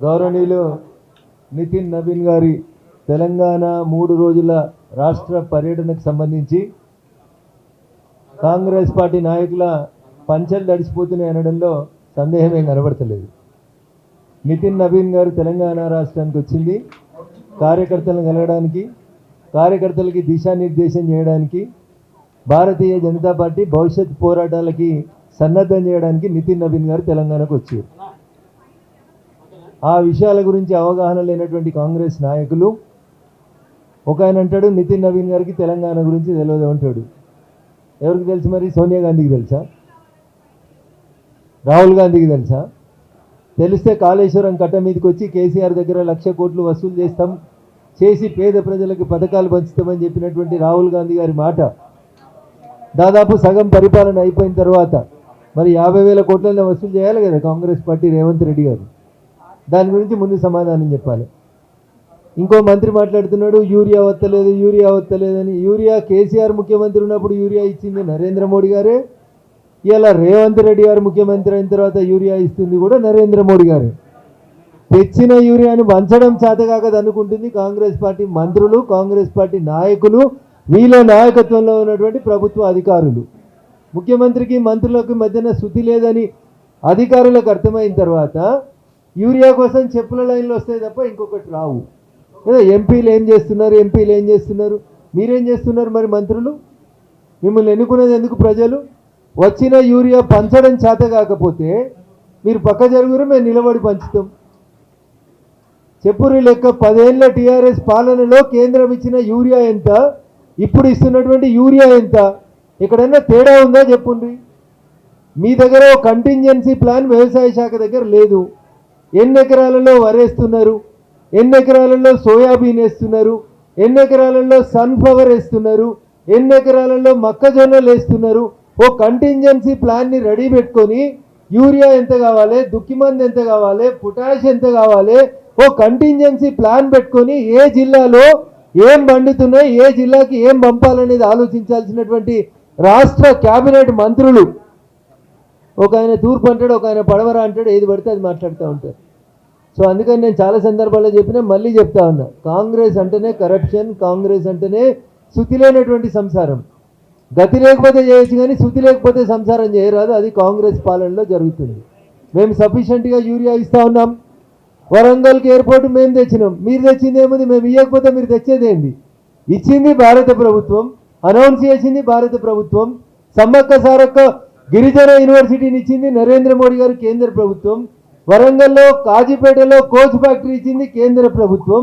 గౌరవనీయులు నితిన్ నవీన్ గారి తెలంగాణ 3 రోజుల రాష్ట్ర పర్యటనకు సంబంధించి కాంగ్రెస్ పార్టీ నాయకుల పంచలు దడిచిపోతున్నాయి అనడంలో సందేహం ఏం కనబడతలేదు. నితిన్ నవీన్ గారు తెలంగాణ రాష్ట్రానికి వచ్చింది కార్యకర్తలను కలగడానికి, కార్యకర్తలకి దిశానిర్దేశం చేయడానికి, భారతీయ జనతా పార్టీ భవిష్యత్ పోరాటాలకి సన్నద్ధం చేయడానికి నితిన్ నవీన్ గారు తెలంగాణకు వచ్చారు. ఆ విషయాల గురించి అవగాహన లేనటువంటి కాంగ్రెస్ నాయకులు ఒక ఆయన అంటాడు నితిన్ నవీన్ గారికి తెలంగాణ గురించి తెలియదు అంటాడు. ఎవరికి తెలుసు మరి? సోనియా గాంధీకి తెలుసా? రాహుల్ గాంధీకి తెలుసా? తెలిస్తే కాళేశ్వరం కట్ట మీదకి వచ్చి కేసీఆర్ దగ్గర 1,00,000 కోట్లు వసూలు చేసి పేద ప్రజలకు పథకాలు పంచుతామని చెప్పినటువంటి రాహుల్ గాంధీ గారి మాట దాదాపు సగం పరిపాలన అయిపోయిన తర్వాత మరి 50,000 కోట్లలో వసూలు చేయాలి కదా కాంగ్రెస్ పార్టీ రేవంత్ రెడ్డి గారు. దాని గురించి ముందు సమాధానం చెప్పాలి. ఇంకో మంత్రి మాట్లాడుతున్నాడు యూరియా వత్తలేదని. యూరియా కేసీఆర్ ముఖ్యమంత్రి ఉన్నప్పుడు యూరియా ఇచ్చింది నరేంద్ర మోడీ గారే. ఇలా రేవంత్ రెడ్డి గారు ముఖ్యమంత్రి అయిన తర్వాత యూరియా ఇస్తుంది కూడా నరేంద్ర మోడీ గారే. తెచ్చిన యూరియాను వంచడం చేతకాకది అనుకుంటుంది కాంగ్రెస్ పార్టీ మంత్రులు, కాంగ్రెస్ పార్టీ నాయకులు, వీళ్ళ నాయకత్వంలో ఉన్నటువంటి ప్రభుత్వ అధికారులు. ముఖ్యమంత్రికి మంత్రులకు మధ్యన శృతి లేదని అధికారులకు అర్థమైన తర్వాత యూరియా కోసం చెప్పుల లైన్లు వస్తాయి తప్ప ఇంకొకటి రావు. ఎంపీలు ఏం చేస్తున్నారు? మీరేం చేస్తున్నారు? మరి మంత్రులు మిమ్మల్ని ఎన్నుకునేది ఎందుకు ప్రజలు? వచ్చిన యూరియా పంచడం చేత కాకపోతే మీరు పక్క జరుగురు, మేము నిలబడి పంచుతాం. చెప్పురి లెక్క 10 ఏళ్ల టీఆర్ఎస్ పాలనలో కేంద్రం ఇచ్చిన యూరియా ఎంత, ఇప్పుడు ఇస్తున్నటువంటి యూరియా ఎంత? ఎక్కడైనా తేడా ఉందా చెప్పుండ్రి. మీ దగ్గర కంటింజెన్సీ ప్లాన్ వ్యవసాయ శాఖ దగ్గర లేదు. ఎన్ని ఎకరాలలో వరేస్తున్నారు, ఎన్ని ఎకరాలలో సోయాబీన్ వేస్తున్నారు, ఎన్ని ఎకరాలలో సన్ఫ్లవర్ వేస్తున్నారు, ఎన్ని ఎకరాలలో మొక్కజొన్నలు వేస్తున్నారు? ఓ కంటింజెన్సీ ప్లాన్ని రెడీ పెట్టుకొని యూరియా ఎంత కావాలి, దుక్కిమంది ఎంత కావాలి, పొటాష్ ఎంత కావాలి, ఓ కంటింజెన్సీ ప్లాన్ పెట్టుకొని ఏ జిల్లాలో ఏం పండుతున్నాయి, ఏ జిల్లాకి ఏం పంపాలనేది ఆలోచించాల్సినటువంటి రాష్ట్ర కేబినెట్ మంత్రులు ఒక ఆయన తూర్పు అంటాడు, ఒక ఆయన పడమర అంటాడు, ఏది పడితే అది మాట్లాడుతూ ఉంటారు. సో అందుకని నేను చాలా సందర్భాల్లో చెప్పినా మళ్ళీ చెప్తా ఉన్నా, కాంగ్రెస్ అంటేనే కరప్షన్, కాంగ్రెస్ అంటేనే శృతి లేనటువంటి సంసారం. గతి లేకపోతే చేయొచ్చు కానీ శృతి లేకపోతే సంసారం చేయరాదు. అది కాంగ్రెస్ పాలనలో జరుగుతుంది. మేము సఫిషియెంట్గా యూరియా ఇస్తూ ఉన్నాం. వరంగల్కి ఎయిర్పోర్ట్ మేము తెచ్చినాం. మీరు తెచ్చింది ఏముంది? మేము ఇవ్వకపోతే మీరు తెచ్చేదేంది? ఇచ్చింది భారత ప్రభుత్వం, అనౌన్స్ చేసింది భారత ప్రభుత్వం. సమ్మక్క సారక్క గిరిజన యూనివర్సిటీని ఇచ్చింది నరేంద్ర మోడీ గారు కేంద్ర ప్రభుత్వం. వరంగల్లో కాజీపేటలో కోచ్ ఫ్యాక్టరీ ఇచ్చింది కేంద్ర ప్రభుత్వం.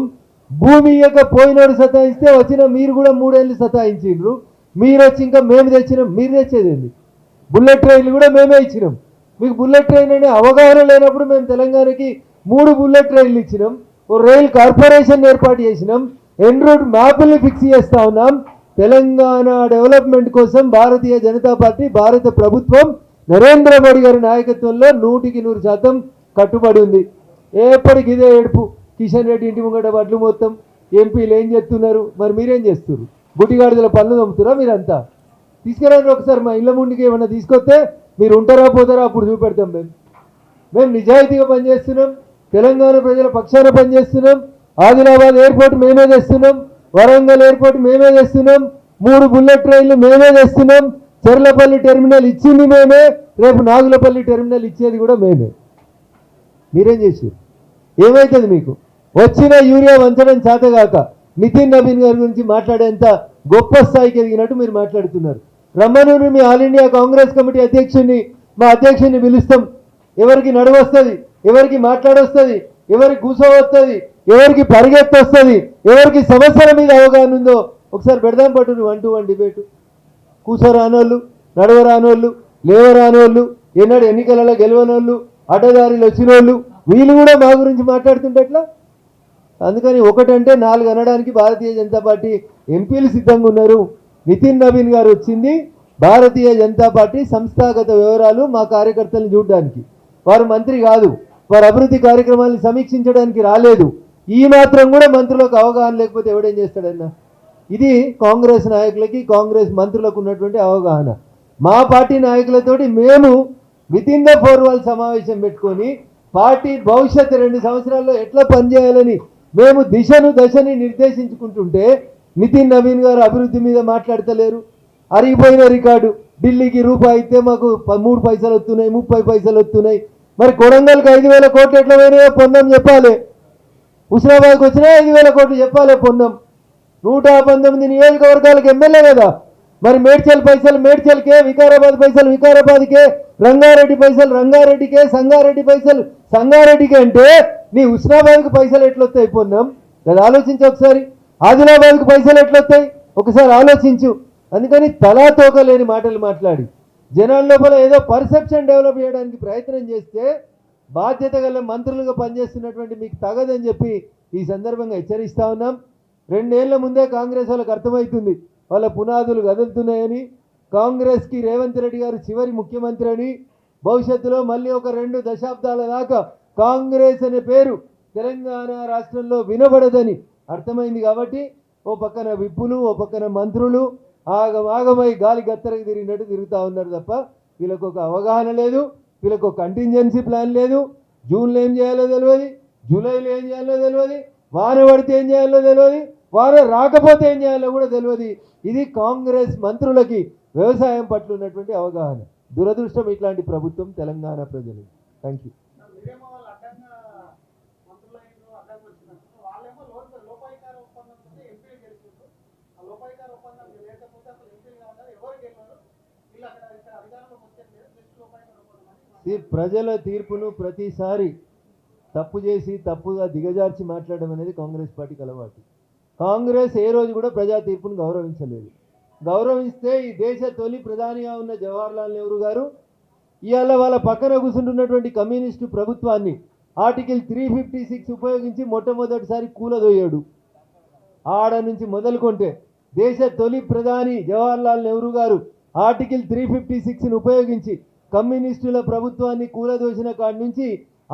భూమి ఇయ్యక పోయినోడు సతాయిస్తే వచ్చిన మీరు కూడా 3 ఏళ్ళు సతాయించిండ్రు. మీరు వచ్చి ఇంకా మేము తెచ్చినాం. మీరు తెచ్చేదేంది? బుల్లెట్ ట్రైన్లు కూడా మేమే ఇచ్చినాం. మీకు బుల్లెట్ ట్రైన్ అనే అవగాహన లేనప్పుడు మేము తెలంగాణకి 3 బుల్లెట్ ట్రైన్లు ఇచ్చినాం. ఓ రైల్ కార్పొరేషన్ ఏర్పాటు చేసినాం. ఎన్ రూట్ మ్యాప్ని ఫిక్స్ చేస్తూ ఉన్నాం. తెలంగాణ డెవలప్మెంట్ కోసం భారతీయ జనతా పార్టీ, భారత ప్రభుత్వం నరేంద్ర మోడీ గారి నాయకత్వంలో 100% కట్టుబడి ఉంది. ఎప్పటికి ఇదే ఏడుపు. కిషన్ రెడ్డి ఇంటి ముంగట వడ్లు మొత్తం ఎంపీలు ఏం చేస్తున్నారు? మరి మీరేం చేస్తున్నారు? బుట్టిగాడిదల పనులు తమ్ముతురా? మీరంతా తీసుకురండి ఒకసారి మా ఇళ్ళ ముందుకి. ఏమన్నా తీసుకొస్తే మీరు ఉంటారా పోతారా అప్పుడు చూపెడతాం. మేము నిజాయితీగా పనిచేస్తున్నాం. తెలంగాణ ప్రజల పక్షాన పనిచేస్తున్నాం. ఆదిలాబాద్ ఎయిర్పోర్ట్ మేమే తెస్తున్నాం. వరంగల్ ఎయిర్పోర్ట్ మేమే తెస్తున్నాం. 3 బుల్లెట్ ట్రైన్లు మేమే తెస్తున్నాం. చెర్లపల్లి టెర్మినల్ ఇచ్చింది మేమే. రేపు నాగులపల్లి టెర్మినల్ ఇచ్చేది కూడా మేమే. మీరేం చేశారు? ఏమవుతుంది మీకు? వచ్చిన యూరియా వంచడం చేతగాక నితిన్ నవీన్ గారి గురించి మాట్లాడేంత గొప్ప స్థాయికి ఎదిగినట్టు మీరు మాట్లాడుతున్నారు. రమ్మను me all India Congress committee అధ్యక్షుడిని, మా అధ్యక్షుడిని పిలుస్తాం. ఎవరికి నడవస్తుంది, ఎవరికి మాట్లాడొస్తుంది, ఎవరికి కూర్చోవస్తుంది, ఎవరికి పరిగెత్తి వస్తుంది, ఎవరికి సమస్యల మీద అవగాహన ఉందో ఒకసారి పెడదాం. పట్టు 1-to-1 డిబేటు. కూర్చోరానోళ్ళు, నడవరానోళ్ళు, లేవరానోళ్ళు, ఎన్నడు ఎన్నికలలో గెలవనోళ్ళు, అడ్డదారిలో వచ్చినోళ్ళు, వీళ్ళు కూడా మా గురించి మాట్లాడుతుంటే ఎట్లా? అందుకని ఒకటంటే 4 అనడానికి భారతీయ జనతా పార్టీ ఎంపీలు సిద్ధంగా ఉన్నారు. నితిన్ నవీన్ గారు వచ్చింది భారతీయ జనతా పార్టీ సంస్థాగత వివరాలు మా కార్యకర్తలను చూడడానికి. వారు మంత్రి కాదు, వారు అభివృద్ధి కార్యక్రమాలను సమీక్షించడానికి రాలేదు. ఈ మాత్రం కూడా మంత్రులకు అవగాహన లేకపోతే ఎవడేం చేస్తాడన్నా? ఇది కాంగ్రెస్ నాయకులకి, కాంగ్రెస్ మంత్రులకు ఉన్నటువంటి అవగాహన. మా పార్టీ నాయకులతోటి మేము విత్ ఇన్ ద 4 వాల్ సమావేశం పెట్టుకొని పార్టీ భవిష్యత్తు 2 సంవత్సరాల్లో ఎట్లా పనిచేయాలని మేము దశని నిర్దేశించుకుంటుంటే నితిన్ నవీన్ గారు అభివృద్ధి మీద మాట్లాడతలేరు. అరిగిపోయిన రికార్డు, ఢిల్లీకి రూపాయి అయితే మాకు 3 పైసలు వస్తున్నాయి, 30 పైసలు వస్తున్నాయి. మరి కొడంగల్కి 5,000 కోట్లు ఎట్లా పోయినాయో పొన్నం చెప్పాలి. హుస్నాబాద్కి వచ్చినా 5,000 కోట్లు చెప్పాలి పొన్నం. 119 నియోజకవర్గాలకు ఎమ్మెల్యే కదా. మరి మేడ్చల్ పైసలు మేడ్చల్కే, వికారాబాద్ పైసలు వికారాబాద్కే, రంగారెడ్డి పైసలు రంగారెడ్డికే, సంగారెడ్డి పైసలు సంగారెడ్డికే అంటే నీ హుస్నాబాద్కి పైసలు ఎట్లొస్తాయి పొన్నం? అది ఆలోచించు ఒకసారి. ఆదిలాబాద్కి పైసలు ఎట్లొస్తాయి ఒకసారి ఆలోచించు. అందుకని తలా తోక లేని మాటలు మాట్లాడి జనాల లోపల ఏదో పర్సెప్షన్ డెవలప్ చేయడానికి ప్రయత్నం చేస్తే బాధ్యత గల మంత్రులుగా పనిచేస్తున్నటువంటి మీకు తగదని చెప్పి ఈ సందర్భంగా హెచ్చరిస్తా ఉన్నాం. 2 ఏళ్ల ముందే కాంగ్రెస్ వాళ్ళకి అర్థమవుతుంది వాళ్ళ పునాదులు కదులుతున్నాయని. కాంగ్రెస్కి రేవంత్ రెడ్డి గారు చివరి ముఖ్యమంత్రి అని, భవిష్యత్తులో మళ్ళీ ఒక 2 దశాబ్దాల దాకా కాంగ్రెస్ అనే పేరు తెలంగాణ రాష్ట్రంలో వినబడదని అర్థమైంది. కాబట్టి ఓ పక్కన విప్పులు, ఓ పక్కన మంత్రులు ఆగమై గాలి గత్తరకు తిరిగినట్టు తిరుగుతూ ఉన్నారు తప్ప వీళ్ళకు ఒక అవగాహన లేదు, వీళ్ళకు ఒక కంటింజెన్సీ ప్లాన్ లేదు. జూన్లో ఏం చేయాలో తెలియదు, జూలైలో ఏం చేయాలో తెలియదు, వాన పడితే ఏం చేయాలో తెలియదు, వాన రాకపోతే ఏం చేయాలో కూడా తెలియదు. ఇది కాంగ్రెస్ మంత్రులకి వ్యవసాయం పట్ల ఉన్నటువంటి అవగాహన. దురదృష్టం ఇట్లాంటి ప్రభుత్వం తెలంగాణ ప్రజలు. Thank you. ప్రజల తీర్పును ప్రతిసారి తప్పు చేసి తప్పుగా దిగజార్చి మాట్లాడడం అనేది కాంగ్రెస్ పార్టీకి అలవాటు. కాంగ్రెస్ ఏ రోజు కూడా ప్రజా తీర్పును గౌరవించలేదు. గౌరవిస్తే ఈ దేశ తొలి ప్రధానిగా ఉన్న జవహర్లాల్ నెహ్రూ గారు ఇవాళ వాళ్ళ పక్కన కూర్చుంటున్నటువంటి కమ్యూనిస్టు ప్రభుత్వాన్ని ఆర్టికల్ 356 ఉపయోగించి మొట్టమొదటిసారి కూలదోయాడు. ఆడ నుంచి మొదలుకొంటే దేశ తొలి ప్రధాని జవహర్లాల్ నెహ్రూ గారు ఆర్టికల్ 356ను ఉపయోగించి కమ్యూనిస్టుల ప్రభుత్వాన్ని కూలదోసిన కాడి నుంచి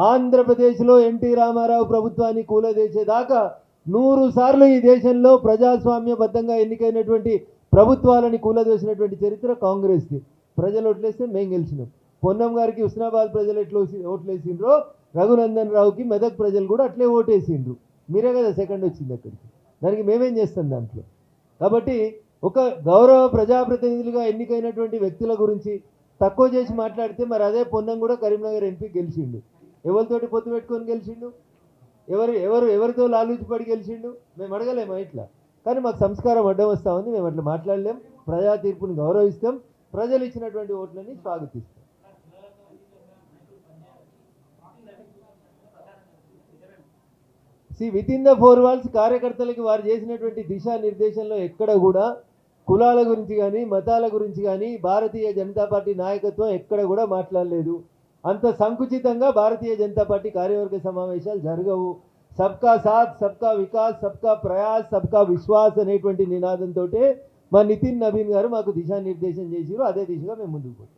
ఆంధ్రప్రదేశ్లో ఎన్టీ రామారావు ప్రభుత్వాన్ని కూలదోసేదాకా 100 సార్లు ఈ దేశంలో ప్రజాస్వామ్యబద్ధంగా ఎన్నికైనటువంటి ప్రభుత్వాలని కూలదోసినటువంటి చరిత్ర కాంగ్రెస్ది. ప్రజలు ఓట్లేస్తే మేము గెలిచినాం. పొన్నం గారికి హుస్నాబాద్ ప్రజలు ఎట్లా ఓట్లేసిండ్రో రఘునందన్ రావుకి మెదక్ ప్రజలు కూడా అట్లే ఓటేసిండ్రు. మీరే కదా సెకండ్ వచ్చింది అక్కడికి. దానికి మేమేం చేస్తాం దాంట్లో? కాబట్టి ఒక గౌరవ ప్రజాప్రతినిధులుగా ఎన్నికైనటువంటి వ్యక్తుల గురించి తక్కువ చేసి మాట్లాడితే మరి అదే పొన్నం కూడా కరీంనగర్ ఎంపీ గెలిచిండు. ఎవరితోటి పొత్తు పెట్టుకొని గెలిచిండు? ఎవరితో లాలూచిపడి గెలిచిండు? మేము అడగలేమా ఇట్లా? కానీ మాకు సంస్కారం అడ్డం వస్తూ ఉంది. మేము అట్లా మాట్లాడలేం. ప్రజా తీర్పుని గౌరవిస్తాం, ప్రజలు ఇచ్చినటువంటి ఓట్లని స్వాగతిస్తాం. విత్ ఇన్ ద 4 వాల్స్ కార్యకర్తలకి వారు చేసినటువంటి దిశానిర్దేశంలో ఎక్కడ కూడా కులాల గురించి కానీ మతాల గురించి కానీ భారతీయ జనతా పార్టీ నాయకత్వం ఎక్కడ కూడా మాట్లాడలేదు. అంత సంకుచితంగా భారతీయ జనతా పార్టీ కార్యవర్గ సమావేశాలు జరగవు. సబ్కా సాత్, సబ్కా వికాస్, సబ్కా ప్రయాస్, సబ్కా విశ్వాస్ అనేటువంటి నినాదంతో మా నితిన్ నవీన్ గారు మాకు దిశానిర్దేశం చేసిరు. అదే దిశగా మేము ముందుకు పోతాం.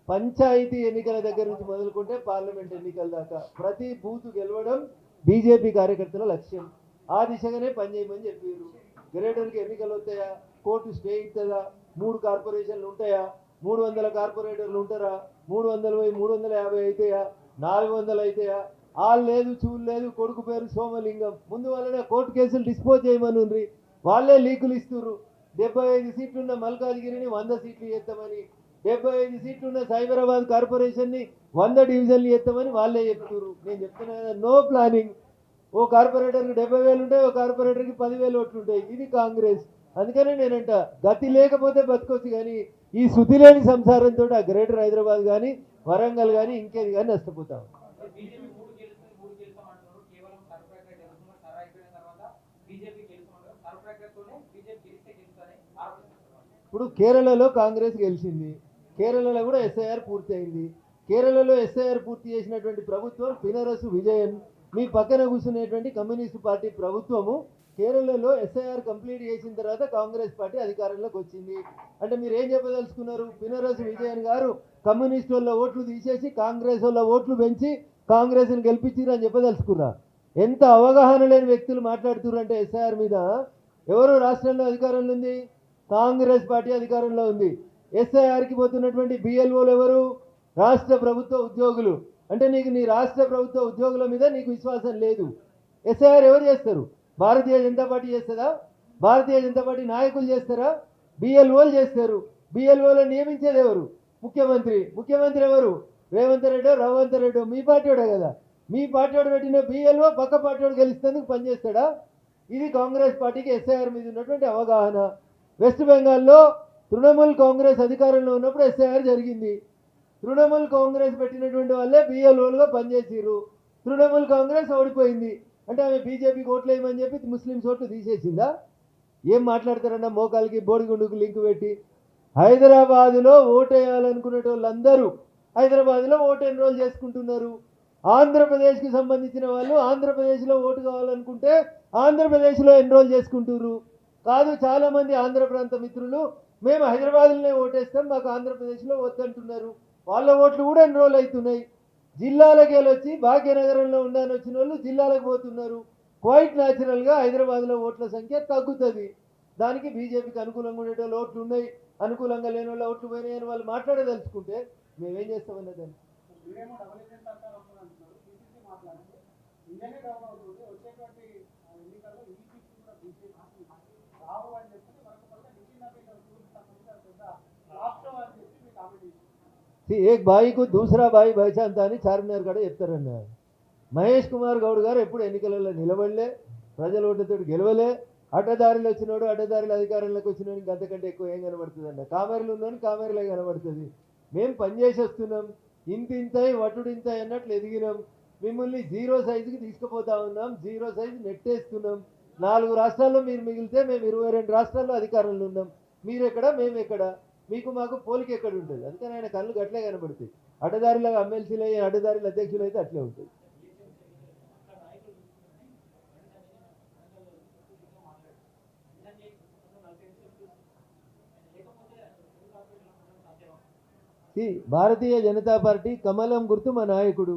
పంచాయతీ ఎన్నికల దగ్గర నుంచి మొదలుకుంటే పార్లమెంట్ ఎన్నికల దాకా ప్రతి బూత్ గెలవడం బీజేపీ కార్యకర్తల లక్ష్యం. ఆ దిశగానే పనిచేయమని చెప్పారు. గ్రేటర్కి ఎన్నికలు వస్తాయా? కోర్టు స్టే ఇస్తుందా? 3 కార్పొరేషన్లు ఉంటాయా? 300 కార్పొరేటర్లు ఉంటారా? 300 పోయి 350 అవుతాయా? 400 అవుతాయా? వాళ్ళు లేదు, చూలు లేదు. కొడుకు పేరు సోమలింగం. ముందు వాళ్ళనే కోర్టు కేసులు డిస్పోజ్ చేయమని ఉండ్రి. వాళ్ళే లీకులు ఇస్తుర్రు. 75 సీట్లున్న మల్కాజ్గిరిని 100 సీట్లు చేస్తామని, 75 సీట్లున్న సైబరాబాద్ కార్పొరేషన్ని 100 డివిజన్లు చేస్తామని వాళ్ళే చెప్తున్నారు. నేను చెప్తున్నా కదా, నో ప్లానింగ్. ఓ కార్పొరేటర్కి 70,000 ఉంటాయి, ఓ కార్పొరేటర్కి 10,000 ఓట్లు ఉంటాయి. ఇది కాంగ్రెస్. అందుకనే నేనంట గతి లేకపోతే బతకొచ్చు, కానీ ఈ శుద్ధి లేని సంసారంతో ఆ గ్రేటర్ హైదరాబాద్ కానీ వరంగల్ కానీ ఇంకేది కానీ నష్టపోతాం. ఇప్పుడు కేరళలో కాంగ్రెస్ గెలిచింది. కేరళలో కూడా ఎస్ఐఆర్ పూర్తి అయింది. కేరళలో ఎస్ఐఆర్ పూర్తి చేసినటువంటి ప్రభుత్వం పినరసు విజయన్. మీ పక్కన కూర్చునేటువంటి కమ్యూనిస్ట్ పార్టీ ప్రభుత్వము కేరళలో ఎస్ఐఆర్ కంప్లీట్ చేసిన తర్వాత కాంగ్రెస్ పార్టీ అధికారంలోకి వచ్చింది. అంటే మీరు ఏం చెప్పదలుచుకున్నారు? పినరసు విజయన్ గారు కమ్యూనిస్ట్ వాళ్ళ ఓట్లు తీసేసి కాంగ్రెస్ వాళ్ళ ఓట్లు పెంచి కాంగ్రెస్ని గెలిపించారు అని చెప్పదలుచుకున్నా? ఎంత అవగాహన లేని వ్యక్తులు మాట్లాడుతున్నారు అంటే ఎస్ఐఆర్ మీద. ఎవరు రాష్ట్రంలో అధికారంలో ఉంది? కాంగ్రెస్ పార్టీ అధికారంలో ఉంది. ఎస్ఐఆర్కి పోతున్నటువంటి బిఎల్ఓలు ఎవరు? రాష్ట్ర ప్రభుత్వ ఉద్యోగులు. అంటే నీకు నీ రాష్ట్ర ప్రభుత్వ ఉద్యోగుల మీద నీకు విశ్వాసం లేదు. ఎస్ఐఆర్ ఎవరు చేస్తారు? భారతీయ జనతా పార్టీ చేస్తుందా? భారతీయ జనతా పార్టీ నాయకులు చేస్తారా? బిఎల్ఓలు చేస్తారు. బిఎల్ఓలను నియమించేది ఎవరు? ముఖ్యమంత్రి. ముఖ్యమంత్రి ఎవరు? రేవంత్ రెడ్డి మీ పార్టీవాడే కదా. మీ పార్టీవాడు పెట్టిన బిఎల్ఓ పక్క పార్టీవాడు గెలిస్తేందుకు పనిచేస్తాడా? ఇది కాంగ్రెస్ పార్టీకి ఎస్ఐఆర్ మీద ఉన్నటువంటి అవగాహన. వెస్ట్ బెంగాల్లో తృణమూల్ కాంగ్రెస్ అధికారంలో ఉన్నప్పుడు ఎస్ఐఆర్ జరిగింది. తృణమూల్ కాంగ్రెస్ పెట్టినటువంటి వాళ్ళే బిఎల్ఓలుగా పనిచేసిర్రు. తృణమూల్ కాంగ్రెస్ ఓడిపోయింది. అంటే ఆమె బీజేపీకి ఓట్లు వేయమని చెప్పి ముస్లింస్ ఓట్లు తీసేసిందా? ఏం మాట్లాడతారన్నా మోకాలకి బోడిగుండుకు లింక్ పెట్టి. హైదరాబాదులో ఓటు వేయాలనుకునే వాళ్ళందరూ హైదరాబాద్లో ఓటు ఎన్రోల్ చేసుకుంటున్నారు. ఆంధ్రప్రదేశ్కి సంబంధించిన వాళ్ళు ఆంధ్రప్రదేశ్లో ఓటు కావాలనుకుంటే ఆంధ్రప్రదేశ్లో ఎన్రోల్ చేసుకుంటున్నారు. కాదు, చాలామంది ఆంధ్ర ప్రాంత మిత్రులు మేము హైదరాబాద్లోనే ఓటేస్తాం, మాకు ఆంధ్రప్రదేశ్లో వద్దంటున్నారు. వాళ్ళ ఓట్లు కూడా ఎన్రోల్ అవుతున్నాయి. జిల్లాలకు వెళ్ళొచ్చి భాగ్యనగరంలో ఉండాలని వచ్చిన వాళ్ళు జిల్లాలకు పోతున్నారు. క్వైట్ న్యాచురల్గా హైదరాబాద్లో ఓట్ల సంఖ్య తగ్గుతుంది. దానికి బీజేపీకి అనుకూలంగా ఉండేటోళ్ళు ఓట్లు ఉన్నాయి, అనుకూలంగా లేని వాళ్ళ ఓట్లు పోయినాయని వాళ్ళు మాట్లాడదలుచుకుంటే మేమేం చేస్తామన్న దాన్ని. एक भाई को दूसरा भाई पहचानता అని చార్మినార్ కాడ చెప్తారన్న. మహేష్ కుమార్ గౌడ్ గారు ఎప్పుడు ఎన్నికలలో నిలబడలే, ప్రజల ఓట్లతో గెలవలే. అడ్డదారిలో వచ్చినోడు అడ్డదారిలో అధికారంలోకి వచ్చినోడికి అంతకంటే ఎక్కువ ఏం కనబడుతుంది అన్న. కామెరీలు ఉన్నాను, కామెరీలే కనబడుతుంది. మేము పనిచేసి వస్తున్నాం, ఇంతింతాయి వటుడింతాయి అన్నట్లు ఎదిగినాం. మిమ్మల్ని జీరో సైజుకి తీసుకుపోతా ఉన్నాం, జీరో సైజు నెట్టేస్తున్నాం. 4 రాష్ట్రాల్లో మీరు మిగిలితే మేము 22 రాష్ట్రాల్లో అధికారంలో ఉన్నాం. మీరెక్కడ మేమెక్కడ? మీకు మాకు పోలిక ఎక్కడ ఉంటుంది? అందుకని ఆయన కళ్ళు గట్లే కనబడుతాయి. అడ్డదారిలో ఎమ్మెల్సీలు అయ్యి అడ్డదారిలో అధ్యక్షులు అయితే అట్లే ఉంటుంది. భారతీయ జనతా పార్టీ కమలం గుర్తు మా నాయకుడు.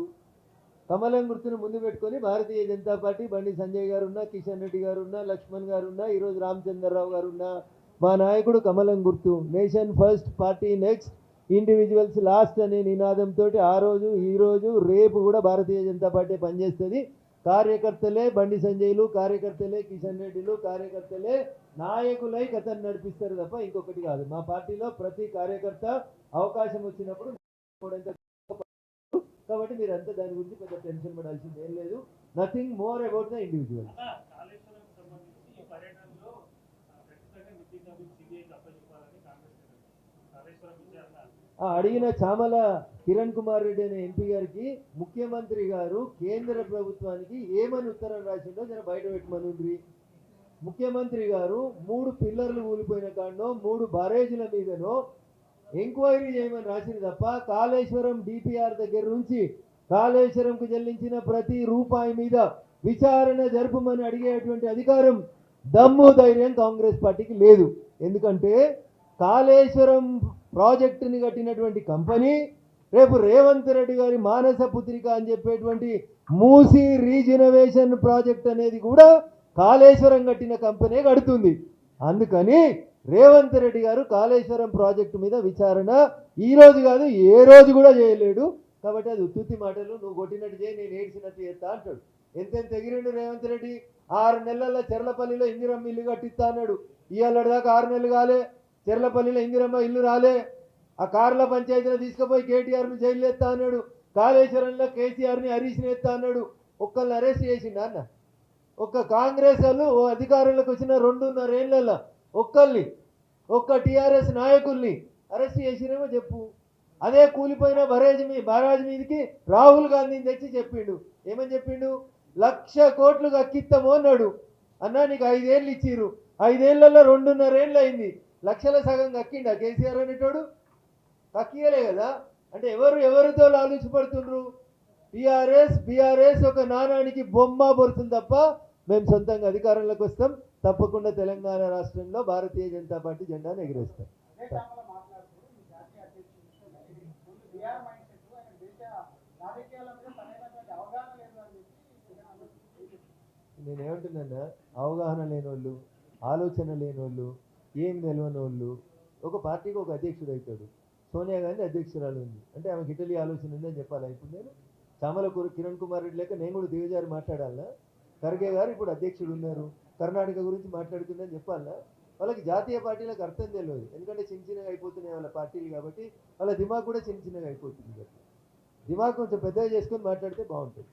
కమలం గుర్తును ముందు పెట్టుకొని భారతీయ జనతా పార్టీ బండి సంజయ్ గారు ఉన్నా, కిషన్ రెడ్డి గారు ఉన్నా, లక్ష్మణ్ గారు ఉన్నా, ఈరోజు రామచంద్రరావు గారు ఉన్నా, మా నాయకుడు కమలం గుర్తు. Nation first, party next, individuals last అనే నినాదంతో ఆ రోజు, ఈరోజు, రేపు కూడా భారతీయ జనతా పార్టీ పనిచేస్తుంది. కార్యకర్తలే బండి సంజయ్లు, కార్యకర్తలే కిషన్ రెడ్డిలు, కార్యకర్తలే నాయకులై కథను నడిపిస్తారు తప్ప ఇంకొకటి కాదు. మా పార్టీలో ప్రతి కార్యకర్త అవకాశం వచ్చినప్పుడు కాబట్టి మీరంతా దాని గురించి పెద్ద టెన్షన్ పడాల్సింది ఏం లేదు. Nothing more about the individual. అడిగిన చామల కిరణ్ కుమార్ రెడ్డి అనే ఎంపీ గారికి ముఖ్యమంత్రి గారు కేంద్ర ప్రభుత్వానికి ఏమని ఉత్తరం రాసిండో జర బయట పెట్టమనుండ్రి. ముఖ్యమంత్రి గారు 3 పిల్లర్లు కూలిపోయిన కాడనో 3 బారేజీల మీదనో ఎంక్వైరీ చేయమని రాసింది తప్ప కాళేశ్వరం డిపిఆర్ దగ్గర నుంచి కాళేశ్వరంకు చెల్లించిన ప్రతి రూపాయి మీద విచారణ జరుపుమని అడిగేటువంటి అధికారం, దమ్ము, ధైర్యం కాంగ్రెస్ పార్టీకి లేదు. ఎందుకంటే కాళేశ్వరం ప్రాజెక్టుని కట్టినటువంటి కంపెనీ రేపు రేవంత్ రెడ్డి గారి మానస పుత్రిక అని చెప్పేటువంటి మూసీ రీజనవేషన్ ప్రాజెక్ట్ అనేది కూడా కాళేశ్వరం కట్టిన కంపెనీ కడుతుంది. అందుకని రేవంత్ రెడ్డి గారు కాళేశ్వరం ప్రాజెక్టు మీద విచారణ ఈ రోజు కాదు ఏ రోజు కూడా చేయలేడు. కాబట్టి అది ఉత్తుత్తి మాటలు. నువ్వు కొట్టినట్టు చేయి, నేను ఏడ్చినట్టు చేస్తా అంటాడు. ఎంతెంత ఎగిరిండు రేవంత్ రెడ్డి. 6 నెలల్లో చెర్లపల్లిలో ఇందిరమ్మ ఇల్లు కట్టిస్తా అన్నాడు. ఇవాళ దాకా 6 నెలలు కాలే, చెర్లపల్లిలో ఇందిరమ్మ ఇల్లు రాలే. ఆ కార్ల పంచాయతీలో తీసుకుపోయి కేటీఆర్ని జైలు ఎత్తా అన్నాడు. కాళేశ్వరంలో కేసీఆర్ని హరీష్ని ఎత్తా అన్నాడు. ఒక్కళ్ళని అరెస్ట్ చేసిండు అన్న. ఒక్క కాంగ్రెస్ వాళ్ళు అధికారంలోకి వచ్చిన 2.5 ఏళ్ళల్లో ఒక్క టీఆర్ఎస్ నాయకుల్ని అరెస్ట్ చేసిరేమో చెప్పు. అదే కూలిపోయిన బరాజ్ మీదకి రాహుల్ గాంధీని తెచ్చి చెప్పిండు. ఏమని చెప్పిండు? 1,00,000 కోట్లు కక్కిస్తాము అన్నాడు. అన్నా నీకు 5 ఏళ్ళు ఇచ్చిర్రు, 5 ఏళ్లలో 2.5 ఏళ్ళు అయింది. లక్షల సగం కక్కిండా కేసీఆర్ అనేటోడు? కక్కియలే కదా. అంటే ఎవరితో ఆలోచించబడుతుండ్రు? బీఆర్ఎస్ ఒక నాణానికి బొమ్మ బొరుతుంది తప్ప మేము సొంతంగా అధికారంలోకి వస్తాం. తప్పకుండా తెలంగాణ రాష్ట్రంలో భారతీయ జనతా పార్టీ జెండాను ఎగిరేస్తాం. నేనేమంటున్నా, అవగాహన లేనోళ్ళు, ఆలోచన లేనోళ్ళు, ఏం తెలియని వాళ్ళు, ఒక పార్టీకి ఒక అధ్యక్షుడు అవుతాడు. సోనియా గాంధీ అధ్యక్షురాలు ఉంది అంటే ఆమెకి ఇటలీ ఆలోచన ఉందని చెప్పాలా? ఇప్పుడు నేను చామలకూరు కిరణ్ కుమార్ రెడ్డి లేక నేను కూడా దిగజారి మాట్లాడాలా? ఖర్గే గారు ఇప్పుడు అధ్యక్షుడు ఉన్నారు, కర్ణాటక గురించి మాట్లాడుతుందని చెప్పాలా? వాళ్ళకి జాతీయ పార్టీలకు అర్థం తెలియదు, ఎందుకంటే చిన్న చిన్నగా అయిపోతున్నాయి వాళ్ళ పార్టీలు కాబట్టి వాళ్ళ దిమాగ్ కూడా చిన్న చిన్నగా అయిపోతుంది. దిమాగ్ కొంచెం పెద్దగా చేసుకొని మాట్లాడితే బాగుంటుంది.